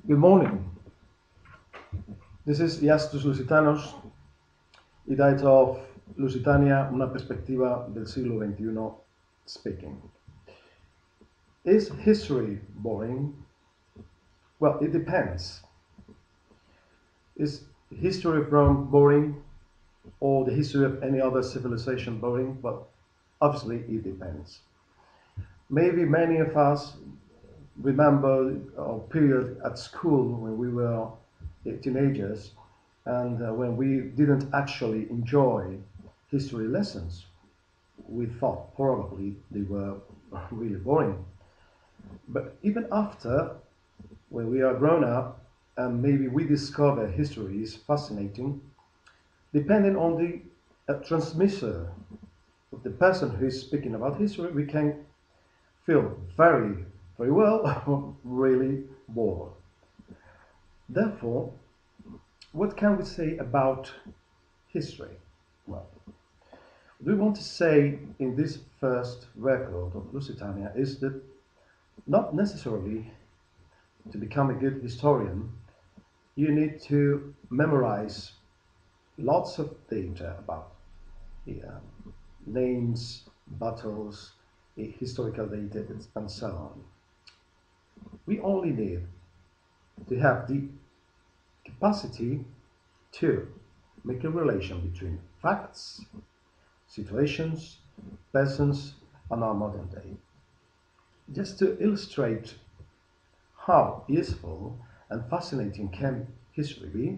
Good morning. This is IASTVS Lusitanos, editor of Lusitania, una perspectiva del siglo XXI speaking. Is history boring? Well, it depends. Is history of Rome boring or the history of any other civilization boring? Well, obviously it depends. Maybe many of us remember our period at school when we were teenagers and when we didn't actually enjoy history lessons. We thought probably they were really boring. But even after, when we are grown up and maybe we discover history is fascinating, depending on the transmitter of the person who is speaking about history, we can feel very well, really bored. Therefore, what can we say about history? Well, what we want to say in this first record of Lusitania is that not necessarily to become a good historian, you need to memorize lots of data about names, battles, historical data, and so on. We only need to have the capacity to make a relation between facts, situations, persons, and our modern day. Just to illustrate how useful and fascinating can history be,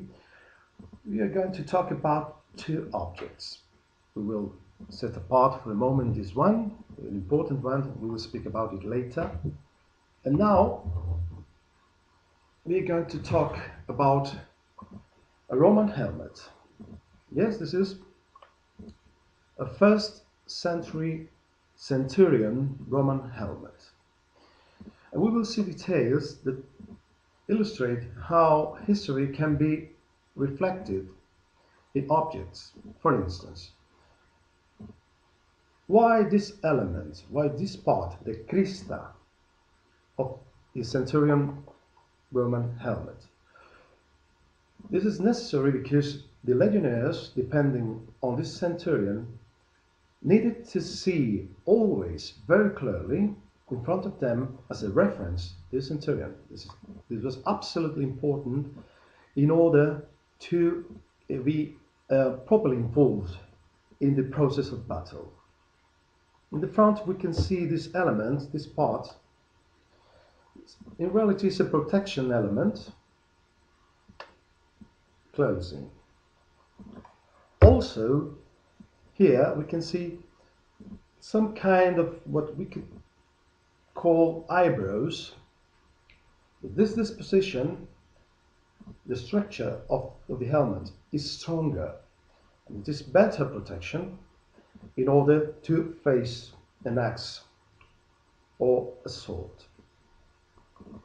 we are going to talk about two objects. We will set apart for a moment this one, an important one, we will speak about it later. And now we are going to talk about a Roman helmet. Yes, this is a first century centurion Roman helmet. And we will see details that illustrate how history can be reflected in objects. For instance, why this element, why this part, the crista of the centurion Roman helmet? This is necessary because the legionnaires, depending on this centurion, needed to see always very clearly in front of them as a reference the centurion. This was absolutely important in order to be properly involved in the process of battle. In the front we can see this element, this part. In reality it's a protection element. Closing. Also, here we can see some kind of what we could call eyebrows. This disposition, the structure of the helmet is stronger. And it is better protection in order to face an axe or a sword.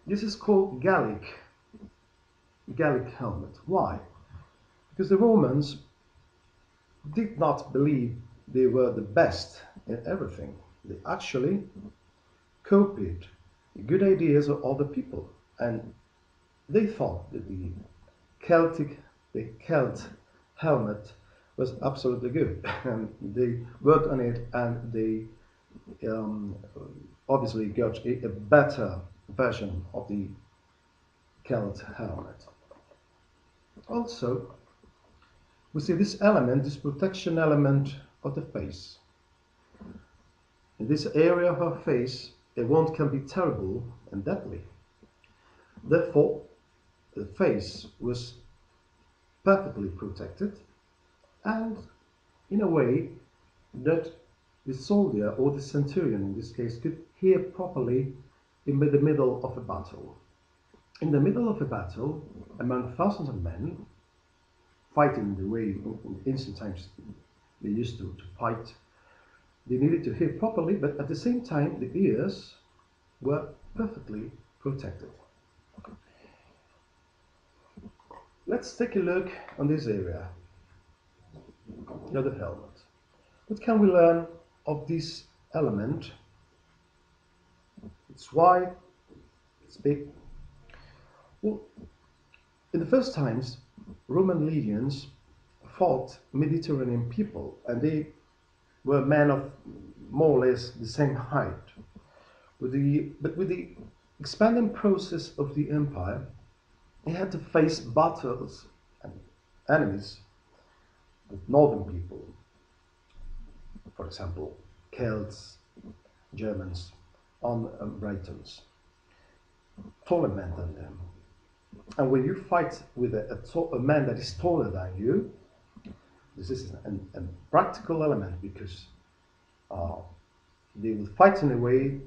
This is called Gallic helmet. Why? Because the Romans did not believe they were the best in everything. They actually copied the good ideas of other people, and they thought that the Celt helmet was absolutely good, and they worked on it, and they obviously got a better version of the Celt helmet. Also, we see this element, this protection element of the face. In this area of our face, a wound can be terrible and deadly. Therefore, the face was perfectly protected, and in a way that the soldier, or the centurion in this case, could hear properly in the middle of a battle. In the middle of a battle, among thousands of men, fighting the way in ancient times they used to fight, they needed to hear properly, but at the same time the ears were perfectly protected. Let's take a look on this area, the other helmet. What can we learn of this element? It's wide, it's big. Well, in the first times, Roman legions fought Mediterranean people, and they were men of more or less the same height. But with the expanding process of the empire, they had to face battles and enemies with northern people, for example, Celts, Germans, and Britons, taller men than them. And when you fight with a man that is taller than you, this is a practical element because uh, they will fight in a way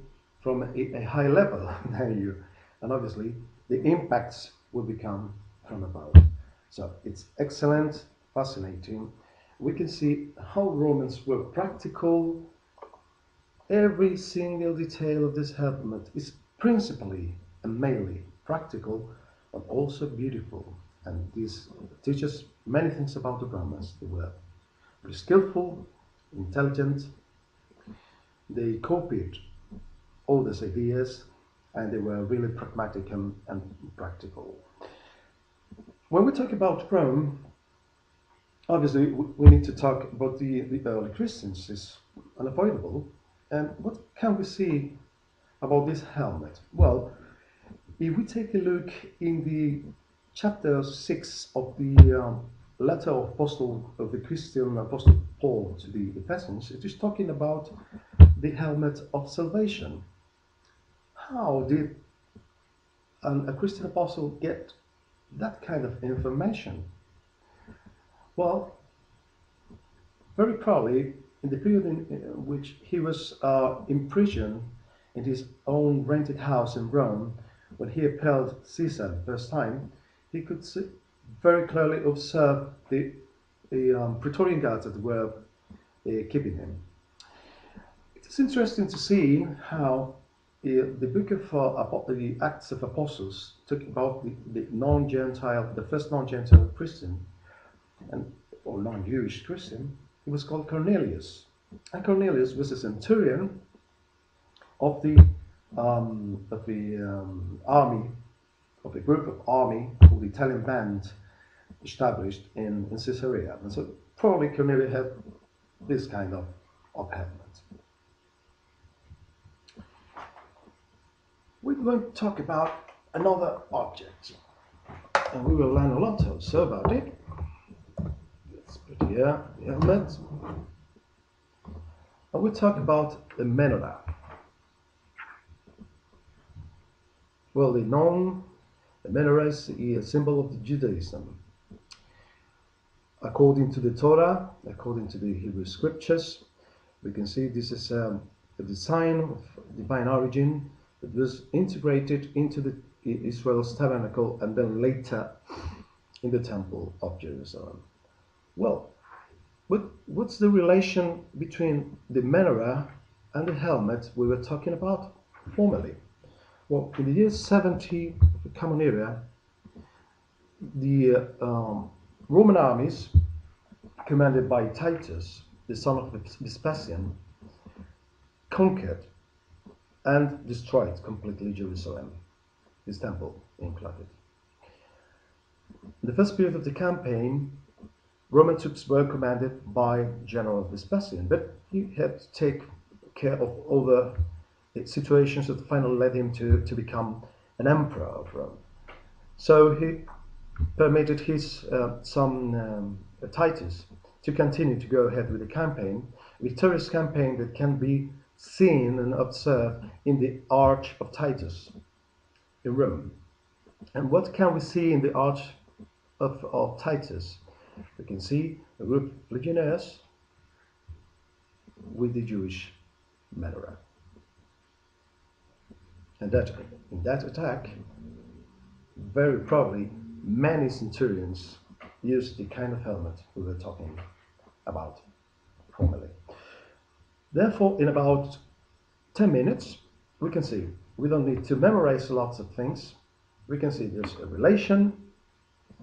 from a high level than you, and obviously the impacts will become from above. So it's excellent, fascinating. We can see how Romans were practical. Every single detail of this helmet is principally and mainly practical, but also beautiful. And this teaches many things about the Romans. They were very skillful, intelligent. They copied all these ideas, and they were really pragmatic and practical. When we talk about Rome, obviously we need to talk about the early Christians. It's unavoidable. And what can we see about this helmet? Well, if we take a look in the chapter 6 of the letter of the Christian Apostle Paul to the Ephesians, it is talking about the helmet of salvation. How did a Christian apostle get that kind of information? Well, very probably in the period in which he was imprisoned in his own rented house in Rome, when he upheld Caesar the first time, he could very clearly observe the Praetorian guards that were keeping him. It is interesting to see how the book of the Acts of Apostles talk about the non-Gentile, the first non-Gentile Christian, or non-Jewish Christian. He was called Cornelius, and Cornelius was a centurion of the army, of a group of army called the Italian band established in Caesarea. And so probably Cornelius had this kind of helmet. We're going to talk about another object, and we will learn a lot also about it. Let's put here the helmet. And we'll talk about the menorah. Well, the menorah is a symbol of the Judaism. According to the Torah, according to the Hebrew scriptures, we can see this is a design of divine origin that was integrated into Israel's tabernacle and then later in the temple of Jerusalem. Well, what's the relation between the menorah and the helmet we were talking about formerly? Well, in the year 70 of the Common Era, the Roman armies, commanded by Titus, the son of Vespasian, conquered and destroyed completely Jerusalem, his temple included. In the first period of the campaign, Roman troops were commanded by General Vespasian, but he had to take care of all the situations that finally led him to become an emperor of Rome. So he permitted his son Titus to continue to go ahead with the campaign, a victorious campaign that can be seen and observed in the Arch of Titus in Rome. And what can we see in the Arch of Titus? We can see a group of legionnaires with the Jewish menorah. And in that attack, very probably many centurions used the kind of helmet we were talking about formerly. Therefore, in about 10 minutes, we can see we don't need to memorize lots of things. We can see there's a relation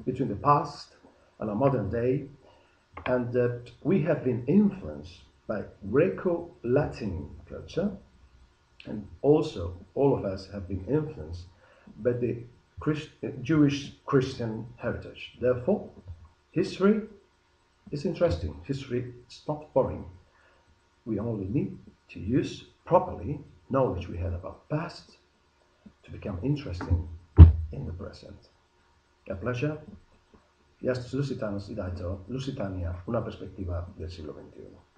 between the past and our modern day, and that we have been influenced by Greco-Latin culture, and also all of us have been influenced by the Jewish Christian heritage. Therefore, history is interesting. History is not boring. We only need to use properly knowledge we had about past to become interesting in the present. A pleasure. IASTVS Lusitanos y Daito, Lusitania, una perspectiva del siglo XXI.